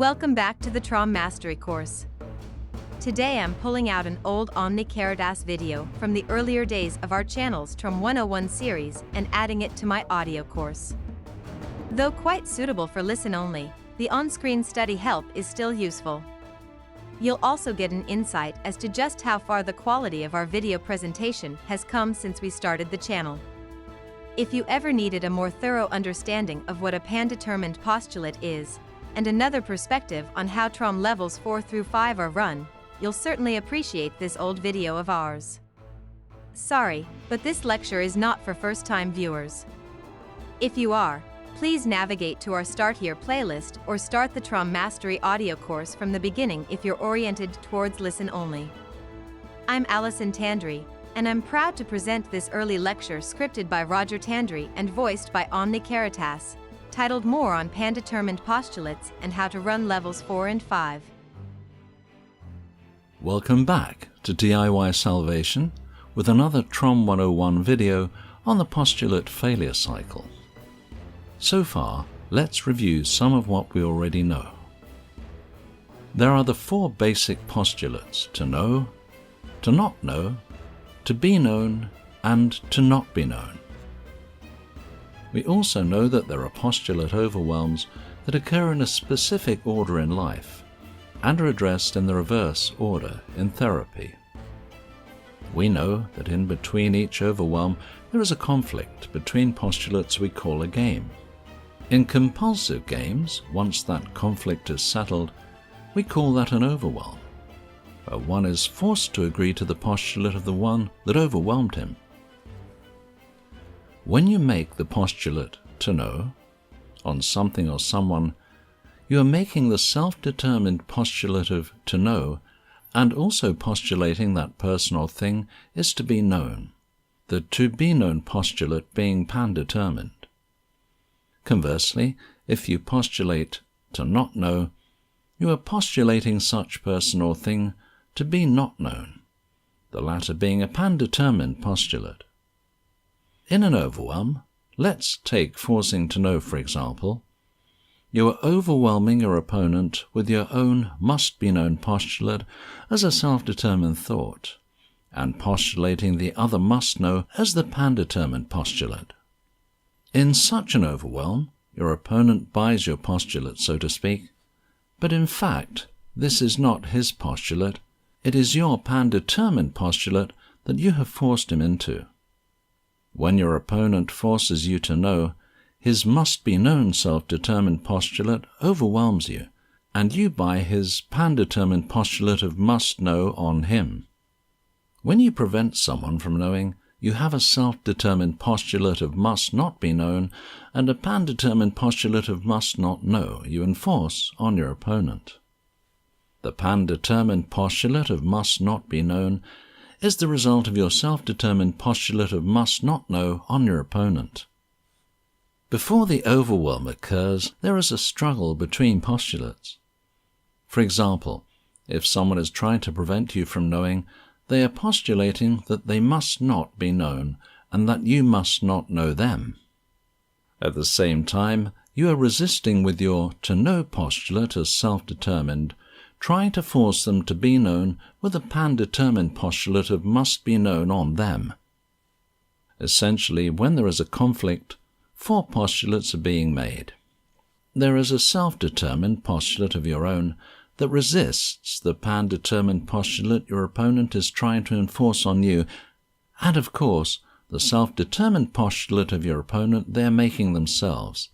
Welcome back to the TROM Mastery course. Today I'm pulling out an old OmniCaritas video from the earlier days of our channel's TROM 101 series and adding it to my audio course. Though quite suitable for listen only, the on-screen study help is still useful. You'll also get an insight as to just how far the quality of our video presentation has come since we started the channel. If you ever needed a more thorough understanding of what a pan-determined postulate is, and another perspective on how TROM levels 4 through 5 are run, you'll certainly appreciate this old video of ours. Sorry, but this lecture is not for first-time viewers. If you are, please navigate to our Start Here playlist or start the TROM Mastery audio course from the beginning if you're oriented towards listen only. I'm Allison Tandry, and I'm proud to present this early lecture scripted by Roger Tandry and voiced by OmniCaritas, titled More on Pan-Determined Postulates and How to Run Levels 4 and 5. Welcome back to DIY Salvation with another TROM 101 video on the postulate failure cycle. So far, let's review some of what we already know. There are the 4 basic postulates: to know, to not know, to be known, and to not be known. We also know that there are postulate overwhelms that occur in a specific order in life and are addressed in the reverse order in therapy. We know that in between each overwhelm there is a conflict between postulates we call a game. In compulsive games, once that conflict is settled, we call that an overwhelm, where one is forced to agree to the postulate of the one that overwhelmed him. When you make the postulate to know on something or someone, you are making the self-determined postulate of to know and also postulating that person or thing is to be known, the to be known postulate being pan-determined. Conversely, if you postulate to not know, you are postulating such person or thing to be not known, the latter being a pan-determined postulate. In an overwhelm, let's take forcing to know for example, you are overwhelming your opponent with your own must-be-known postulate as a self-determined thought, and postulating the other must-know as the pan-determined postulate. In such an overwhelm, your opponent buys your postulate, so to speak, but in fact, this is not his postulate, it is your pan-determined postulate that you have forced him into. When your opponent forces you to know, his must-be-known self-determined postulate overwhelms you, and you buy his pan-determined postulate of must-know on him. When you prevent someone from knowing, you have a self-determined postulate of must-not-be-known and a pan-determined postulate of must-not-know you enforce on your opponent. The pan-determined postulate of must-not-be-known is the result of your self-determined postulate of must-not-know on your opponent. Before the overwhelm occurs, there is a struggle between postulates. For example, if someone is trying to prevent you from knowing, they are postulating that they must not be known and that you must not know them. At the same time, you are resisting with your to know postulate as self-determined, trying to force them to be known with a pan-determined postulate of must be known on them. Essentially, when there is a conflict, 4 postulates are being made. There is a self-determined postulate of your own that resists the pan-determined postulate your opponent is trying to enforce on you, and of course, the self-determined postulate of your opponent they are making themselves,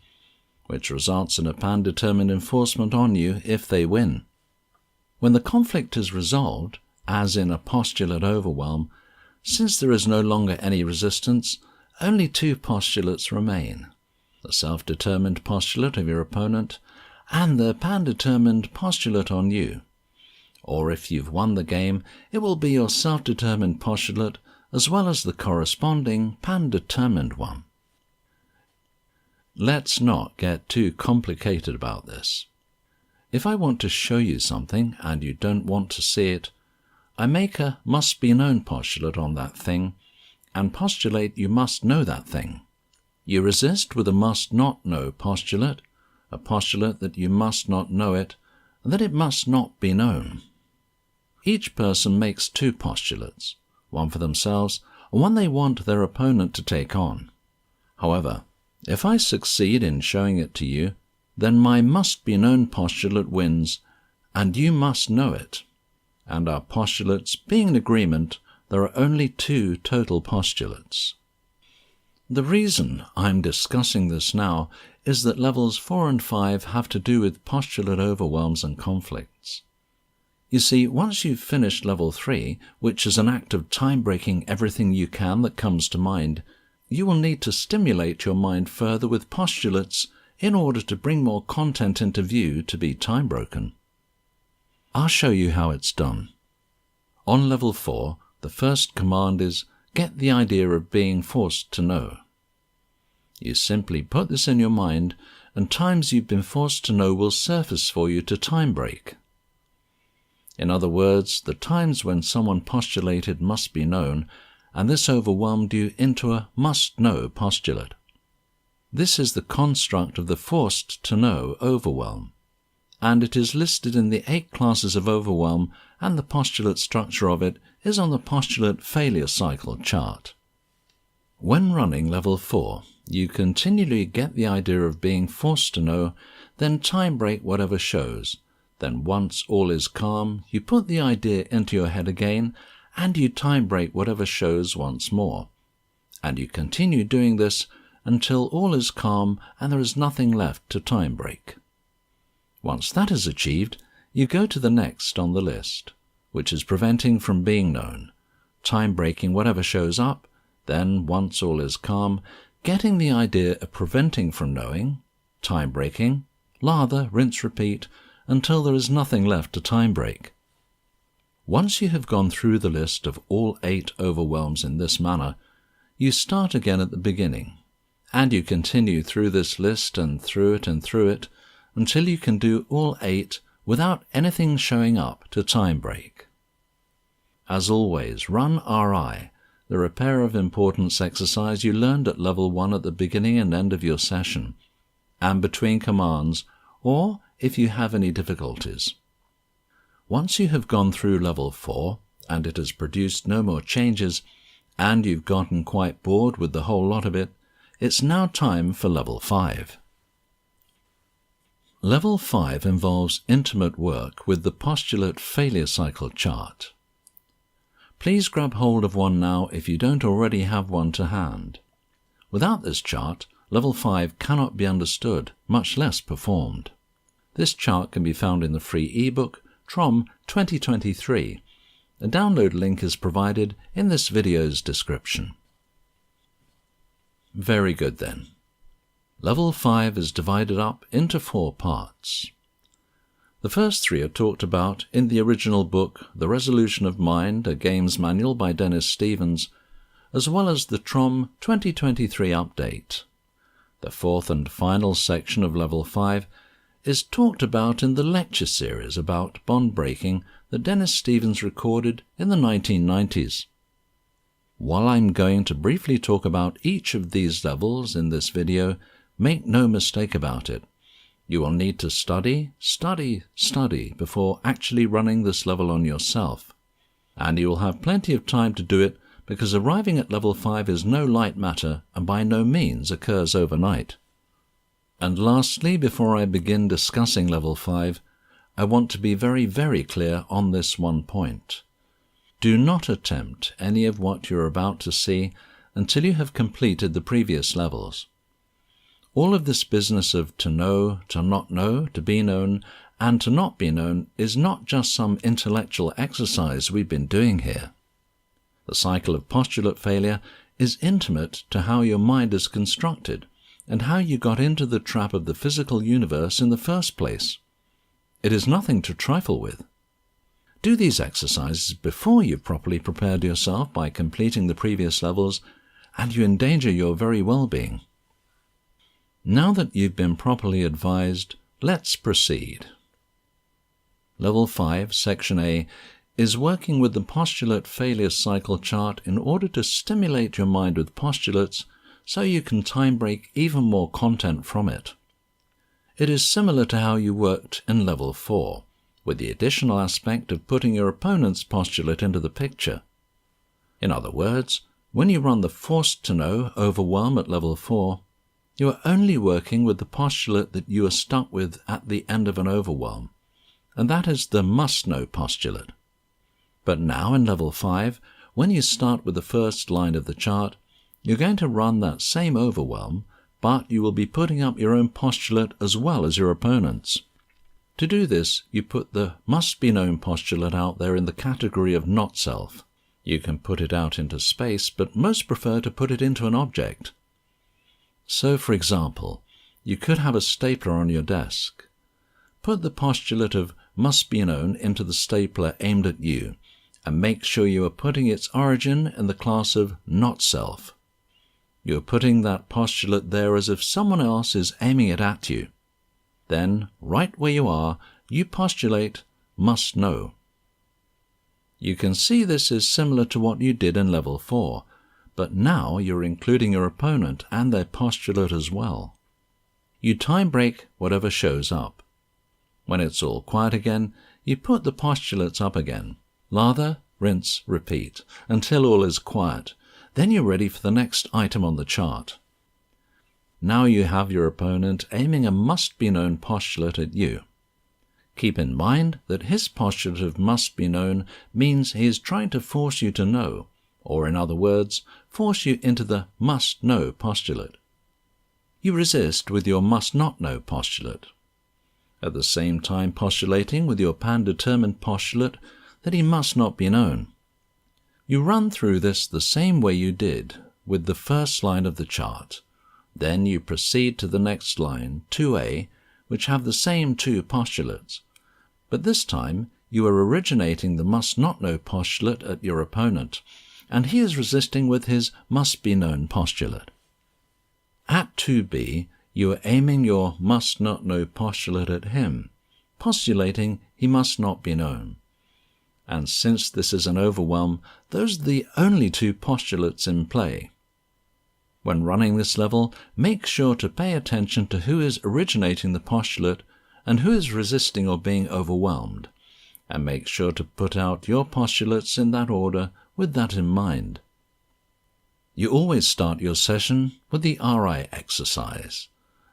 which results in a pan-determined enforcement on you if they win. When the conflict is resolved, as in a postulate overwhelm, since there is no longer any resistance, only 2 postulates remain, the self-determined postulate of your opponent and the pan-determined postulate on you. Or if you've won the game, it will be your self-determined postulate as well as the corresponding pan-determined one. Let's not get too complicated about this. If I want to show you something and you don't want to see it, I make a must-be-known postulate on that thing and postulate you must know that thing. You resist with a must-not-know postulate, a postulate that you must not know it, that it must not be known. Each person makes two postulates, one for themselves and one they want their opponent to take on. However, if I succeed in showing it to you, then my must-be-known postulate wins, and you must know it. And our postulates being in agreement, there are only two total postulates. The reason I'm discussing this now is that levels 4 and 5 have to do with postulate overwhelms and conflicts. You see, once you've finished level 3, which is an act of time-breaking everything you can that comes to mind, you will need to stimulate your mind further with postulates in order to bring more content into view to be time-broken. I'll show you how it's done. On level 4, the first command is get the idea of being forced to know. You simply put this in your mind, and times you've been forced to know will surface for you to time break. In other words, the times when someone postulated must be known, and this overwhelmed you into a must-know postulate. This is the construct of the forced to know overwhelm, and it is listed in the 8 classes of overwhelm, and the postulate structure of it is on the postulate failure cycle chart. When running level 4, you continually get the idea of being forced to know, then time break whatever shows. Then once all is calm, you put the idea into your head again, and you time break whatever shows once more. And you continue doing this until all is calm and there is nothing left to time break. Once that is achieved, you go to the next on the list, which is preventing from being known, time breaking whatever shows up, then once all is calm, getting the idea of preventing from knowing, time breaking, lather, rinse, repeat, until there is nothing left to time break. Once you have gone through the list of all 8 overwhelms in this manner, you start again at the beginning, and you continue through this list and through it until you can do all 8 without anything showing up to time break. As always, run RI, the repair of importance exercise you learned at level 1 at the beginning and end of your session, and between commands, or if you have any difficulties. Once you have gone through level 4, and it has produced no more changes, and you've gotten quite bored with the whole lot of it, it's now time for level 5. Level 5 involves intimate work with the postulate failure cycle chart. Please grab hold of one now if you don't already have one to hand. Without this chart, level 5 cannot be understood, much less performed. This chart can be found in the free ebook, TROM 2023. A download link is provided in this video's description. Very good then. Level 5 is divided up into 4 parts. The first 3 are talked about in the original book, The Resolution of Mind, a Games Manual by Dennis Stevens, as well as the TROM 2023 update. The 4th and final section of Level 5 is talked about in the lecture series about bond breaking that Dennis Stevens recorded in the 1990s. While I'm going to briefly talk about each of these levels in this video, make no mistake about it. You will need to study before actually running this level on yourself. And you will have plenty of time to do it because arriving at level 5 is no light matter and by no means occurs overnight. And lastly, before I begin discussing level 5, I want to be very, very clear on this one point. Do not attempt any of what you're about to see until you have completed the previous levels. All of this business of to know, to not know, to be known, and to not be known is not just some intellectual exercise we've been doing here. The cycle of postulate failure is intimate to how your mind is constructed and how you got into the trap of the physical universe in the first place. It is nothing to trifle with. Do these exercises before you've properly prepared yourself by completing the previous levels, and you endanger your very well-being. Now that you've been properly advised, let's proceed. Level 5, Section A, is working with the postulate failure cycle chart in order to stimulate your mind with postulates so you can time break even more content from it. It is similar to how you worked in Level 4, with the additional aspect of putting your opponent's postulate into the picture. In other words, when you run the forced to know overwhelm at level 4, you are only working with the postulate that you are stuck with at the end of an overwhelm, and that is the must know postulate. But now in level 5, when you start with the first line of the chart, you're going to run that same overwhelm, but you will be putting up your own postulate as well as your opponent's. To do this, you put the must-be-known postulate out there in the category of not self. You can put it out into space, but most prefer to put it into an object. So, for example, you could have a stapler on your desk. Put the postulate of must-be-known into the stapler aimed at you, and make sure you are putting its origin in the class of not self. You are putting that postulate there as if someone else is aiming it at you. Then, right where you are, you postulate must know. You can see this is similar to what you did in level 4, but now you're including your opponent and their postulate as well. You time break whatever shows up. When it's all quiet again, you put the postulates up again. Lather, rinse, repeat, until all is quiet. Then you're ready for the next item on the chart. Now you have your opponent aiming a must-be-known postulate at you. Keep in mind that his postulate of must-be-known means he is trying to force you to know, or in other words, force you into the must-know postulate. You resist with your must-not-know postulate, at the same time postulating with your pan-determined postulate that he must not be known. You run through this the same way you did with the first line of the chart. Then you proceed to the next line, 2a, which have the same two postulates. But this time, you are originating the must-not-know postulate at your opponent, and he is resisting with his must-be-known postulate. At 2b, you are aiming your must-not-know postulate at him, postulating he must not be known. And since this is an overwhelm, those are the only two postulates in play. When running this level, make sure to pay attention to who is originating the postulate and who is resisting or being overwhelmed, and make sure to put out your postulates in that order with that in mind. You always start your session with the RI exercise.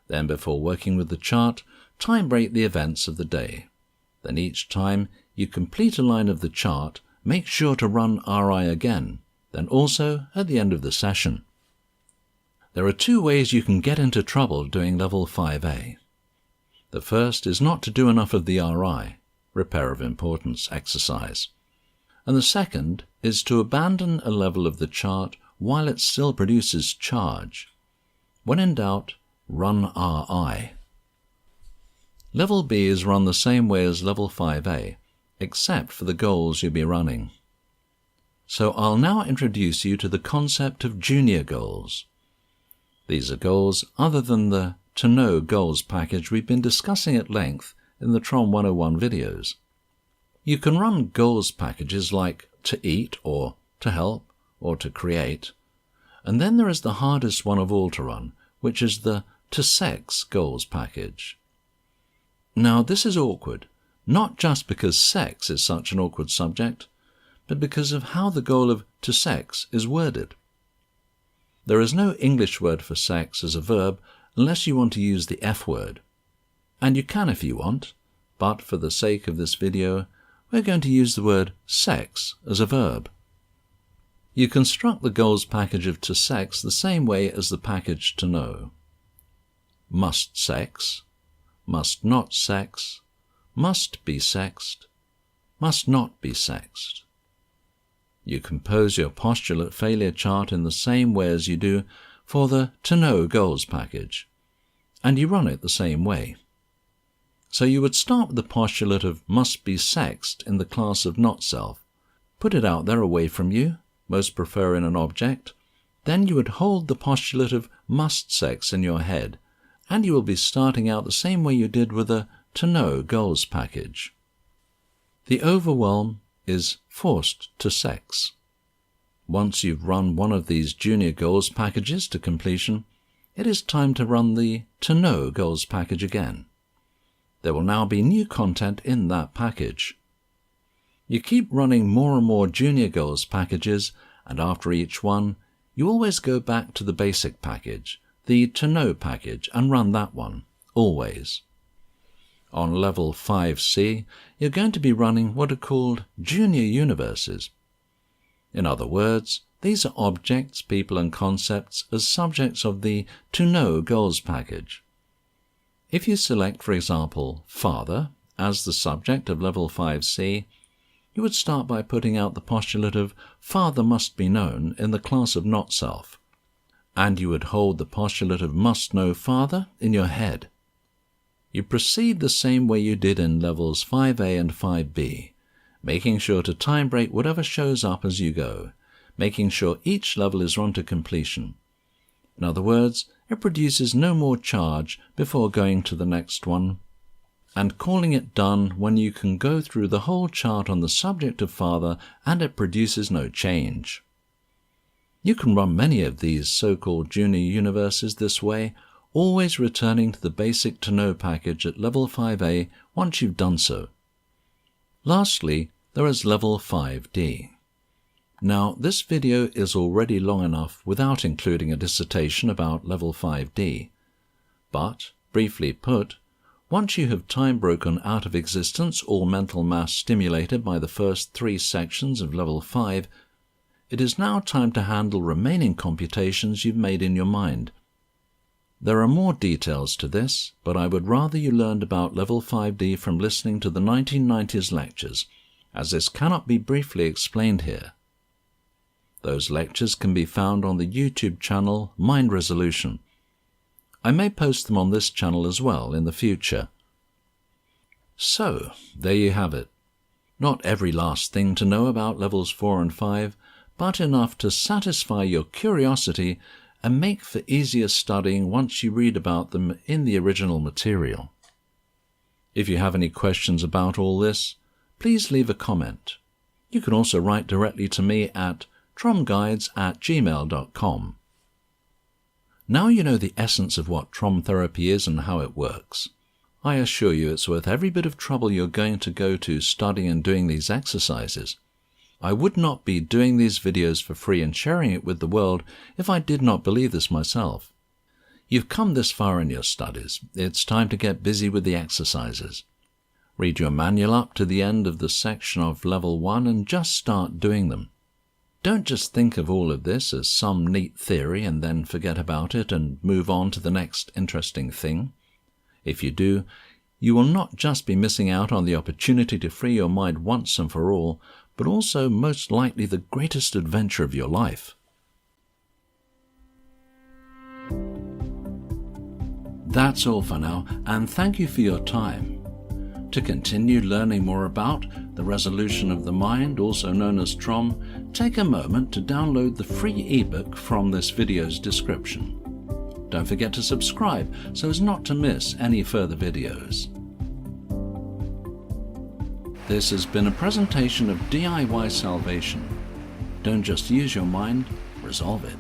Then, before working with the chart, time break the events of the day. Then each time you complete a line of the chart, make sure to run RI again, then also at the end of the session. There are two ways you can get into trouble doing level 5a. The first is not to do enough of the RI, repair of importance exercise. And the second is to abandon a level of the chart while it still produces charge. When in doubt, run RI. Level B is run the same way as level 5a, except for the goals you'll be running. So I'll now introduce you to the concept of junior goals. These are goals other than the To Know goals package we've been discussing at length in the TROM 101 videos. You can run goals packages like To Eat or To Help or To Create, and then there is the hardest one of all to run, which is the To Sex goals package. Now this is awkward, not just because sex is such an awkward subject, but because of how the goal of To Sex is worded. There is no English word for sex as a verb unless you want to use the F word. And you can if you want, but for the sake of this video, we're going to use the word sex as a verb. You construct the goals package of To Sex the same way as the package To Know. Must sex, must not sex, must be sexed, must not be sexed. You compose your postulate failure chart in the same way as you do for the To Know goals package, and you run it the same way. So you would start with the postulate of must be sexed in the class of not self, put it out there away from you, most prefer in an object, then you would hold the postulate of must sex in your head, and you will be starting out the same way you did with the To Know goals package. The overwhelm is forced to sex. Once you've run one of these junior goals packages to completion, it is time to run the To Know goals package again. There will now be new content in that package. You keep running more and more Junior Goals packages, and after each one, you always go back to the basic package, the To Know package, and run that one, always. On level 5C, you're going to be running what are called Junior Universes. In other words, these are objects, people, and concepts as subjects of the To Know Goals package. If you select, for example, Father as the subject of level 5C, you would start by putting out the postulate of Father must be known in the class of Not Self, and you would hold the postulate of Must Know Father in your head. You proceed the same way you did in levels 5A and 5B, making sure to time break whatever shows up as you go, making sure each level is run to completion. In other words, it produces no more charge before going to the next one, and calling it done when you can go through the whole chart on the subject of Father and it produces no change. You can run many of these so-called Junior Universes this way, always returning to the basic To Know package at level 5A once you've done so. Lastly, there is level 5D. Now, this video is already long enough without including a dissertation about level 5D. But, briefly put, once you have time broken out of existence all mental mass stimulated by the first 3 sections of level 5, it is now time to handle remaining computations you've made in your mind. There are more details to this, but I would rather you learned about level 5D from listening to the 1990s lectures, as this cannot be briefly explained here. Those lectures can be found on the YouTube channel Mind Resolution. I may post them on this channel as well in the future. So, there you have it. Not every last thing to know about levels 4 and 5, but enough to satisfy your curiosity and make for easier studying once you read about them in the original material. If you have any questions about all this, please leave a comment. You can also write directly to me at TROMGuides@gmail.com. Now you know the essence of what TROM therapy is and how it works. I assure you it's worth every bit of trouble you're going to go to studying and doing these exercises. I would not be doing these videos for free and sharing it with the world if I did not believe this myself. You've come this far in your studies. It's time to get busy with the exercises. Read your manual up to the end of the section of level 1 and just start doing them. Don't just think of all of this as some neat theory and then forget about it and move on to the next interesting thing. If you do, you will not just be missing out on the opportunity to free your mind once and for all, but also most likely the greatest adventure of your life. That's all for now, and thank you for your time. To continue learning more about the resolution of the mind, also known as TROM, take a moment to download the free ebook from this video's description. Don't forget to subscribe so as not to miss any further videos. This has been a presentation of DIY Salvation. Don't just use your mind, resolve it.